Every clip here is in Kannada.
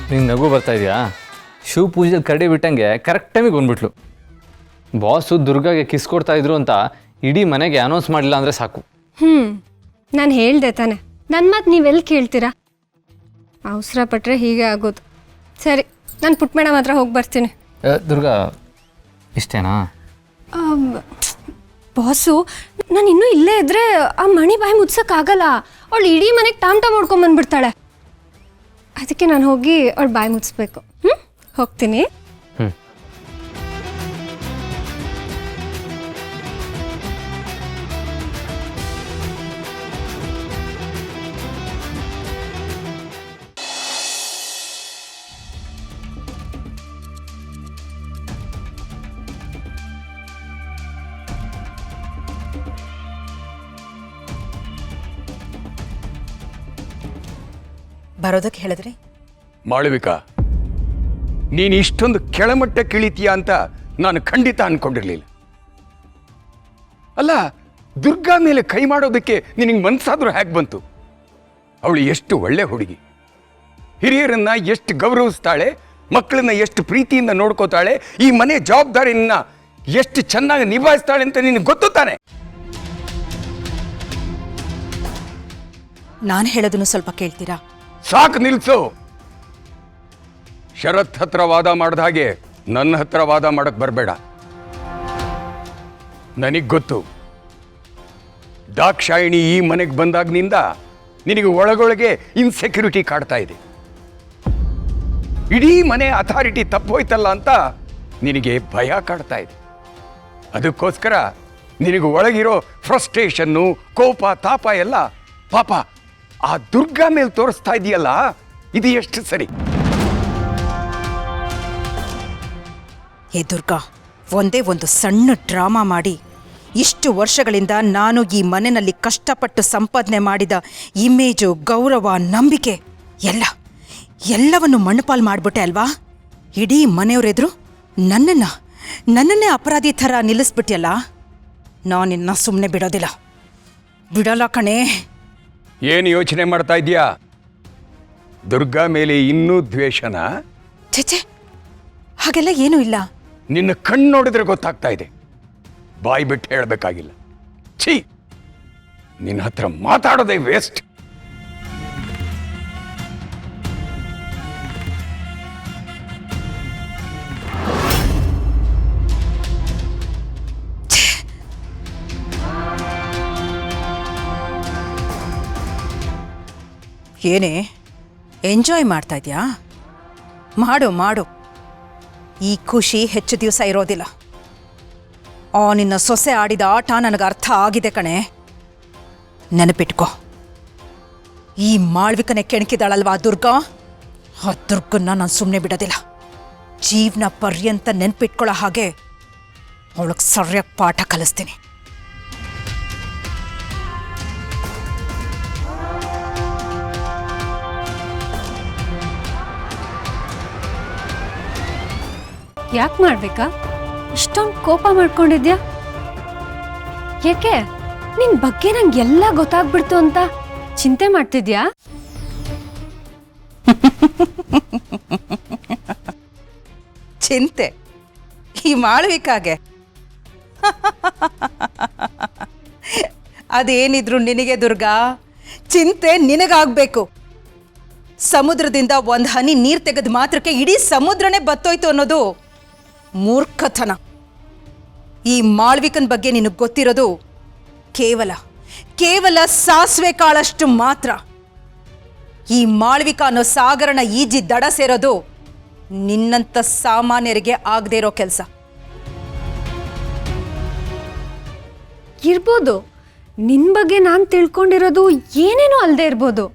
ನಿಂಗೆ ನಗು ಬರ್ತಾ ಇದೆಯಾ? ಶಿವ ಪೂಜೆಯಲ್ಲಿ ಕರಡಿ ಬಿಟ್ಟಂಗೆ ಕರೆಕ್ಟ್ ಟೈಮಿಗೆ ಬಂದ್ಬಿಟ್ಲು. ಬಾಸು ದುರ್ಗಾಗೆ ಕಿಸ್ ಕೊಡ್ತಾ ಇದ್ರು ಅಂತ ಇಡೀ ಮನೆಗೆ ಅನೌನ್ಸ್ ಮಾಡಲಿಲ್ಲ ಅಂದರೆ ಸಾಕು. ನಾನು ಹೇಳ್ದೆ ತಾನೆ, ನನ್ನ ಮಾತು ನೀವೆಲ್ಲಿ ಕೇಳ್ತೀರಾ? ಅವಸರ ಪಟ್ಟರೆ ಹೀಗೆ ಆಗೋದು. ಸರಿ, ನಾನು ಪುಟ್ಟ ಮೇಡಮ್ ಹತ್ರ ಹೋಗಿ ಬರ್ತೀನಿ. ದುರ್ಗಾ ಇಷ್ಟೇನಾ? ಬಾಸು, ನಾನು ಇನ್ನೂ ಇಲ್ಲೇ ಇದ್ರೆ ಆ ಮಣಿ ಬಾಯಿ ಮುಚ್ಸೋಕ್ಕಾಗಲ್ಲ. ಅವಳು ಇಡೀ ಮನೆಗೆ ಟಾಮ್ ಹೊಡ್ಕೊಂಬಂದ್ಬಿಡ್ತಾಳೆ. ಅದಕ್ಕೆ ನಾನು ಹೋಗಿ ಅವಳು ಬಾಯಿ ಮುಚ್ಚಿಸ್ಬೇಕು. ಹೋಗ್ತೀನಿ. ಬರೋದಕ್ಕೆ ಹೇಳಿದ್ರಿ? ಮಾಳವಿಕಾ, ನೀನು ಇಷ್ಟೊಂದು ಕೆಳಮಟ್ಟಕ್ಕೆ ಇಳಿತೀಯ ಅಂತ ನಾನು ಖಂಡಿತ ಅನ್ಕೊಂಡಿರ್ಲಿಲ್ಲ. ಅಲ್ಲ, ದುರ್ಗಾ ಮೇಲೆ ಕೈ ಮಾಡೋದಕ್ಕೆ ನಿನಗೆ ಮನಸ್ಸಾದ್ರೂ ಹೇಗೆ ಬಂತು? ಅವಳು ಎಷ್ಟು ಒಳ್ಳೆ ಹುಡುಗಿ, ಹಿರಿಯರನ್ನ ಎಷ್ಟು ಗೌರವಿಸ್ತಾಳೆ, ಮಕ್ಕಳನ್ನ ಎಷ್ಟು ಪ್ರೀತಿಯಿಂದ ನೋಡ್ಕೋತಾಳೆ, ಈ ಮನೆ ಜವಾಬ್ದಾರಿಯನ್ನ ಎಷ್ಟು ಚೆನ್ನಾಗಿ ನಿಭಾಯಿಸ್ತಾಳೆ ಅಂತ ನಿನಗೆ ಗೊತ್ತು ತಾನೆ? ನಾನು ಹೇಳೋದನ್ನು ಸ್ವಲ್ಪ ಕೇಳ್ತೀರಾ? ಸಾಕು, ನಿಲ್ಸು. ಶರತ್ ಹತ್ರ ವಾದ ಮಾಡಿದ ಹಾಗೆ ನನ್ನ ಹತ್ರ ವಾದ ಮಾಡಕ್ ಬರಬೇಡ. ನನಗ್ ಗೊತ್ತು, ದಾಕ್ಷಾಯಿಣಿ ಈ ಮನೆಗೆ ಬಂದಾಗ್ನಿಂದ ನಿನಗೆ ಒಳಗೊಳಗೆ ಇನ್ಸೆಕ್ಯೂರಿಟಿ ಕಾಡ್ತಾ ಇದೆ. ಇಡೀ ಮನೆ ಅಥಾರಿಟಿ ತಪ್ಪೋಯ್ತಲ್ಲ ಅಂತ ನಿನಗೆ ಭಯ ಕಾಡ್ತಾ ಇದೆ. ಅದಕ್ಕೋಸ್ಕರ ನಿನಗೆ ಒಳಗಿರೋ ಫ್ರಸ್ಟ್ರೇಷನ್ನು, ಕೋಪ, ತಾಪ ಎಲ್ಲ ಪಾಪ ಆ ದುರ್ಗಾ ಮೇಲೆ ತೋರಿಸ್ತಾ ಇದೆಯಲ್ಲ, ಇದು ಎಷ್ಟು ಸರಿ? ಹೇ ದುರ್ಗಾ, ಒಂದೇ ಒಂದು ಸಣ್ಣ ಡ್ರಾಮಾ ಮಾಡಿ ಇಷ್ಟು ವರ್ಷಗಳಿಂದ ನಾನು ಈ ಮನೆಯಲ್ಲಿ ಕಷ್ಟಪಟ್ಟು ಸಂಪಾದನೆ ಮಾಡಿದ ಇಮೇಜು, ಗೌರವ, ನಂಬಿಕೆ ಎಲ್ಲವನ್ನು ಮಣ್ಣುಪಾಲು ಮಾಡಿಬಿಟ್ಟೆ ಅಲ್ವಾ? ಇಡೀ ಮನೆಯವರೆದ್ರು ನನ್ನನ್ನೇ ಅಪರಾಧಿ ಥರ ನಿಲ್ಲಿಸ್ಬಿಟ್ಟಿಯಲ್ಲ. ನಾನಿನ್ನ ಸುಮ್ಮನೆ ಬಿಡಲ್ಲ ಕಣೇ. ಏನು ಯೋಚನೆ ಮಾಡ್ತಾ ಇದೀಯಾ? ದುರ್ಗಾ ಮೇಲೆ ಇನ್ನೂ ದ್ವೇಷನ? ಛೆ, ಹಾಗೆಲ್ಲ ಏನೂ ಇಲ್ಲ. ನಿನ್ನ ಕಣ್ಣು ನೋಡಿದ್ರೆ ಗೊತ್ತಾಗ್ತಾ ಇದೆ. ಬಾಯಿ ಬಿಟ್ಟು ಹೇಳಬೇಕಾಗಿಲ್ಲ. ಛೀ, ನಿನ್ನ ಹತ್ರ ಮಾತಾಡೋದೇ ವೇಸ್ಟ್. ಏನೇ ಎಂಜಾಯ್ ಮಾಡ್ತಾ ಇದೆಯಾ? ಮಾಡು. ಈ ಖುಷಿ ಹೆಚ್ಚು ದಿವಸ ಇರೋದಿಲ್ಲ. ನಿನ್ನ ಸೊಸೆ ಆಡಿದ ಆಟ ನನಗೆ ಅರ್ಥ ಆಗಿದೆ ಕಣೆ. ನೆನಪಿಟ್ಕೋ, ಈ ಮಾಳ್ವಿಕನೆ ಕೆಣಕಿದಾಳಲ್ವಾ ದುರ್ಗಾ, ಆ ದುರ್ಗನ್ನ ನಾನು ಸುಮ್ಮನೆ ಬಿಡೋದಿಲ್ಲ. ಜೀವನ ಪರ್ಯಂತ ನೆನಪಿಟ್ಕೊಳ್ಳೋ ಹಾಗೆ ಅವಳಿಗೆ ಸರಿಯಾಗಿ ಪಾಠ ಕಲಿಸ್ತೀನಿ. ಯಾಕೆ ಮಾಡ್ಬೇಕಾ? ಇಷ್ಟೊಂದು ಕೋಪ ಮಾಡ್ಕೊಂಡಿದ್ಯಾ? ಯಾಕೆ? ನಿನ್ ಬಗ್ಗೆ ನಂಗೆ ಎಲ್ಲ ಗೊತ್ತಾಗ್ಬಿಡ್ತು ಅಂತ ಚಿಂತೆ ಮಾಡ್ತಿದ್ಯಾ? ಚಿಂತೆ ಈ ಮಾಳ್ವಿಕಾಗೆ? ಅದೇನಿದ್ರು ನಿನಗೆ ದುರ್ಗಾ, ಚಿಂತೆ ನಿನಗಾಗ್ಬೇಕು. ಸಮುದ್ರದಿಂದ ಒಂದು ಹನಿ ನೀರು ತೆಗೆದ ಮಾತ್ರಕ್ಕೆ ಇಡೀ ಸಮುದ್ರನೇ ಬತ್ತೋಯ್ತು ಅನ್ನೋದು ಮೂರ್ಖತನ. ಈ ಮಾಳ್ವಿಕನ್ ಬಗ್ಗೆ ನಿನಗೆ ಗೊತ್ತಿರೋದು ಕೇವಲ ಸಾಸಿವೆ ಕಾಳಷ್ಟು ಮಾತ್ರ. ಈ ಮಾಳ್ವಿಕಾ ಅನ್ನೋ ಸಾಗರನ ಈಜಿ ದಡ ಸೇರೋದು ನಿನ್ನಂಥ ಸಾಮಾನ್ಯರಿಗೆ ಆಗದೇ ಇರೋ ಕೆಲಸ. ಇರ್ಬೋದು, ನಿನ್ ಬಗ್ಗೆ ನಾನು ತಿಳ್ಕೊಂಡಿರೋದು ಏನೇನೋ ಅಲ್ಲದೆ ಇರ್ಬೋದು.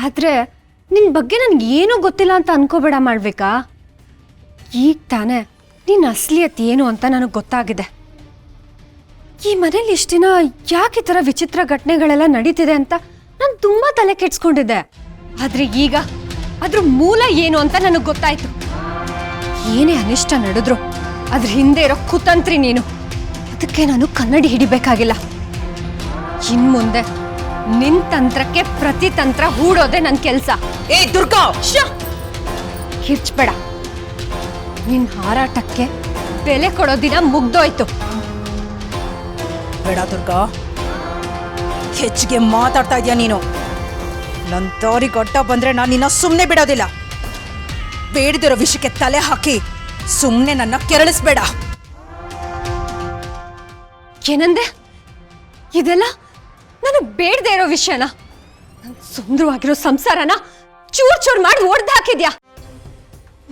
ಆದ್ರೆ ನಿನ್ ಬಗ್ಗೆ ನನ್ಗೆ ಏನೂ ಗೊತ್ತಿಲ್ಲ ಅಂತ ಅನ್ಕೋಬೇಡ ಮಾಡ್ಬೇಕಾ? ಈಗ ತಾನೇ ನಿನ್ನ ಅಸಲಿಯತ್ ಏನು ಅಂತ ನನಗೆ ಗೊತ್ತಾಗಿದೆ. ಈ ಮನೇಲಿ ಇಷ್ಟು ದಿನ ಯಾಕೆ ಈ ಥರ ವಿಚಿತ್ರ ಘಟನೆಗಳೆಲ್ಲ ನಡೀತಿದೆ ಅಂತ ನಾನು ತುಂಬಾ ತಲೆ ಕೆಡ್ಸ್ಕೊಂಡಿದ್ದೆ. ಆದ್ರೆ ಈಗ ಅದ್ರ ಮೂಲ ಏನು ಅಂತ ನನಗೆ ಗೊತ್ತಾಯ್ತು. ಏನೇ ಅನಿಷ್ಟ ನಡೆದ್ರು ಅದ್ರ ಹಿಂದೆ ಇರೋ ಕುತಂತ್ರಿ ನೀನು. ಅದಕ್ಕೆ ನಾನು ಕನ್ನಡಿ ಹಿಡಿಬೇಕಾಗಿಲ್ಲ. ಇನ್ಮುಂದೆ ನಿನ್ ತಂತ್ರಕ್ಕೆ ಪ್ರತಿ ತಂತ್ರ ಹೂಡೋದೆ ನನ್ನ ಕೆಲಸ. ಏ ದುರ್ಗಾ, ಕಿರ್ಚ್ಬೇಡ. ನಿನ್ ಹಾರಾಟಕ್ಕೆ ಬೆಲೆ ಕೊಡೋ ದಿನ ಮುಗ್ದೋಯ್ತು. ಬೇಡ ದುರ್ಗಾ, ಹೆಚ್ಚಿಗೆ ಮಾತಾಡ್ತಾ ಇದೀಯ ನೀನು. ನನ್ನ ದಾರಿಗೆ ಅಡ್ಡ ಬಂದ್ರೆ ನಾನು ನಿನ್ನ ಸುಮ್ಮನೆ ಬಿಡೋದಿಲ್ಲ. ಬೇಡದಿರೋ ವಿಷಯಕ್ಕೆ ತಲೆ ಹಾಕಿ ಸುಮ್ಮನೆ ನನ್ನ ಕೆರಳಿಸ್ಬೇಡ. ಏನಂದೆ? ಇದೆಲ್ಲ ನನಗೆ ಬೇಡದೇ ಇರೋ ವಿಷಯನ, ನನ್ನ ಸುಂದರವಾಗಿರೋ ಸಂಸಾರನ ಚೂರ್ ಚೂರ್ ಮಾಡಿ ಒಡ್ದು ಹಾಕಿದ್ಯಾ.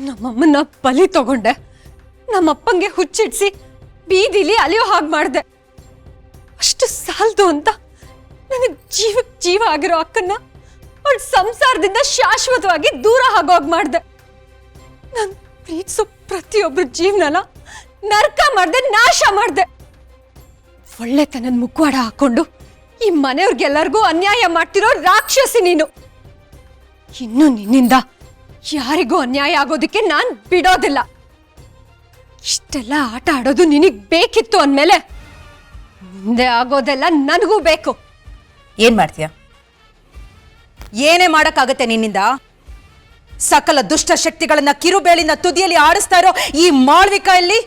ನಮ್ಮಮ್ಮನ ಬಲಿ ತಗೊಂಡೆ, ನಮ್ಮಪ್ಪಂಗೆ ಹುಚ್ಚಿಡ್ಸಿ ಬೀದಿಲಿ ಅಲಿಯೋ ಹಾಗೆ ಮಾಡಿದೆ. ಅಷ್ಟು ಸಾಲದು ಅಂತ ನನಗೆ ಜೀವಕ್ಕೆ ಜೀವ ಆಗಿರೋ ಅಕ್ಕನ್ನ ಅವಳ ಸಂಸಾರದಿಂದ ಶಾಶ್ವತವಾಗಿ ದೂರ ಆಗೋಗ್ ಮಾಡಿದೆ. ನಾನು ಪ್ರೀತಿಸೋ ಪ್ರತಿಯೊಬ್ಬರ ಜೀವನನ ನರಕ ಮಾಡಿದೆ, ನಾಶ ಮಾಡಿದೆ. ಒಳ್ಳೆತನದ ಮುಖವಾಡ ಹಾಕೊಂಡು ಈ ಮನೆಯವ್ರಿಗೆಲ್ಲರಿಗೂ ಅನ್ಯಾಯ ಮಾಡ್ತಿರೋ ರಾಕ್ಷಸಿ ನೀನು. ಇನ್ನು ನಿನ್ನಿಂದ ಯಾರಿಗೂ ಅನ್ಯಾಯ ಆಗೋದಕ್ಕೆ ನಾನು ಬಿಡೋದಿಲ್ಲ. ಇಷ್ಟೆಲ್ಲ ಆಟ ಆಡೋದು ನಿನಗೆ ಬೇಕಿತ್ತು ಅಂದಮೇಲೆ ಮುಂದೆ ಆಗೋದೆಲ್ಲ ನನಗೂ ಬೇಕು. ಏನ್ ಮಾಡ್ತೀಯ? ಏನೇ ಮಾಡಕ್ಕಾಗತ್ತೆ ನಿನ್ನಿಂದ? ಸಕಲ ದುಷ್ಟ ಶಕ್ತಿಗಳನ್ನ ಕಿರುಬೇಳಿನ ತುದಿಯಲ್ಲಿ ಆಡಿಸ್ತಾ ಇರೋ ಈ ಮಾಳ್ವಿಕೆಯಲ್ಲಿ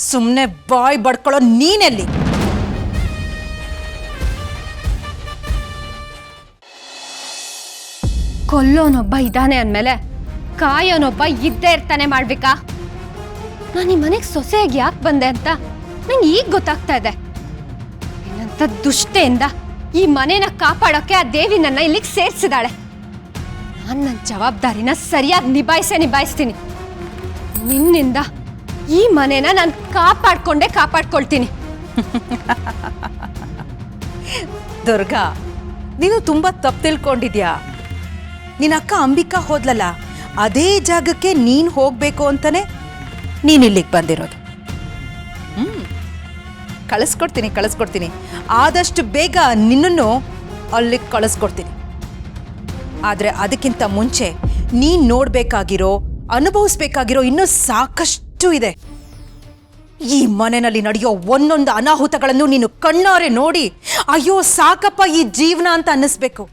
ಸುಮ್ಮನೆ ಬಾಯ್ ಬಡ್ಕೊಳ್ಳೋ ನೀನೆಲ್ಲಿ? ಕೊಲ್ಲೋನೊಬ್ಬ ಇದ್ದಾನೆ ಅಂದಮೇಲೆ ಕಾಯೋನೊಬ್ಬ ಇದ್ದೇ ಇರ್ತಾನೆ ಮಾಡ್ಬೇಕಾ? ನಾನು ಈ ಮನೆಗೆ ಸೊಸೆಯಾಗಿ ಯಾಕೆ ಬಂದೆ ಅಂತ ನಂಗೆ ಈಗ ಗೊತ್ತಾಗ್ತಾ ಇದೆ. ಏನಂತ ದುಷ್ಟೆಯಿಂದ ಈ ಮನೆನ ಕಾಪಾಡೋಕೆ ಆ ದೇವಿ ನನ್ನ ಇಲ್ಲಿಗೆ ಸೇರಿಸಿದಾಳೆ. ನಾನು ನನ್ನ ಜವಾಬ್ದಾರಿನ ಸರಿಯಾಗಿ ನಿಭಾಯಿಸ್ತೀನಿ. ನಿನ್ನಿಂದ ಈ ಮನೆನ ನಾನು ಕಾಪಾಡ್ಕೊಳ್ತೀನಿ. ದುರ್ಗಾ, ನೀನು ತುಂಬಾ ತಪ್ಪು ತಿಳ್ಕೊಂಡಿದ್ಯಾ. ನಿನ್ನ ಅಕ್ಕ ಅಂಬಿಕಾ ಹೋದ್ಲಲ್ಲ, ಅದೇ ಜಾಗಕ್ಕೆ ನೀನು ಹೋಗ್ಬೇಕು ಅಂತಾನೆ ನೀನು ಇಲ್ಲಿಗೆ ಬಂದಿರೋದು. ಕಳಿಸ್ಕೊಡ್ತೀನಿ. ಆದಷ್ಟು ಬೇಗ ನಿನ್ನನ್ನು ಅಲ್ಲಿಗೆ ಕಳಿಸ್ಕೊಡ್ತೀನಿ. ಆದರೆ ಅದಕ್ಕಿಂತ ಮುಂಚೆ ನೀನು ನೋಡಬೇಕಾಗಿರೋ, ಅನುಭವಿಸ್ಬೇಕಾಗಿರೋ ಇನ್ನೂ ಸಾಕಷ್ಟು ಇದೆ. ಈ ಮನೆಯಲ್ಲಿ ನಡೆಯೋ ಒಂದೊಂದು ಅನಾಹುತಗಳನ್ನು ನೀನು ಕಣ್ಣಾರೆ ನೋಡಿ ಅಯ್ಯೋ ಸಾಕಪ್ಪ ಈ ಜೀವನ ಅಂತ ಅನ್ನಿಸ್ಬೇಕು.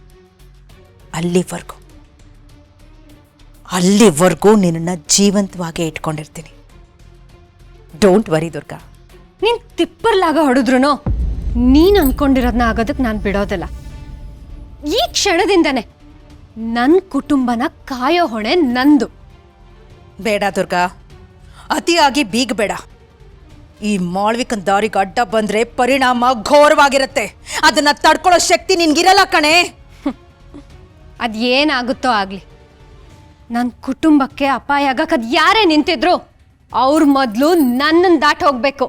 ಅಲ್ಲಿವರೆಗೂ ನಿನ್ನನ್ನು ಜೀವಂತವಾಗಿ ಇಟ್ಕೊಂಡಿರ್ತೀನಿ. Don't worry Durga. ನೀನ್ ತಿಪ್ಪರ್ಲಾಗ ಹೊಡೆದ್ರು ನೀನ್ ಅನ್ಕೊಂಡಿರೋದನ್ನ ಆಗೋದಕ್ಕೆ ನಾನು ಬಿಡೋದಿಲ್ಲ. ಈ ಕ್ಷಣದಿಂದನೇ ನನ್ನ ಕುಟುಂಬನ ಕಾಯೋ ಹೊಣೆ ನಂದು. ಬೇಡ ದುರ್ಗಾ, ಅತಿಯಾಗಿ ಬೀಗಬೇಡ. ಈ ಮಾಳ್ವಿಕನ್ ದಾರಿಗೆ ಅಡ್ಡ ಬಂದ್ರೆ ಪರಿಣಾಮ ಘೋರವಾಗಿರುತ್ತೆ. ಅದನ್ನ ತಡ್ಕೊಳ್ಳೋ ಶಕ್ತಿ ನಿನ್ಗಿರಲ್ಲ ಕಣೆ. ಅದೇನಾಗುತ್ತೋ ಆಗ್ಲಿ, ನನ್ನ ಕುಟುಂಬಕ್ಕೆ ಅಪಾಯ ಆಗಕ್ಕೆ ಅದು ಯಾರೇ ನಿಂತಿದ್ರು ಅವ್ರ ಮೊದಲು ನನ್ನನ್ನು ದಾಟ ಹೋಗ್ಬೇಕು.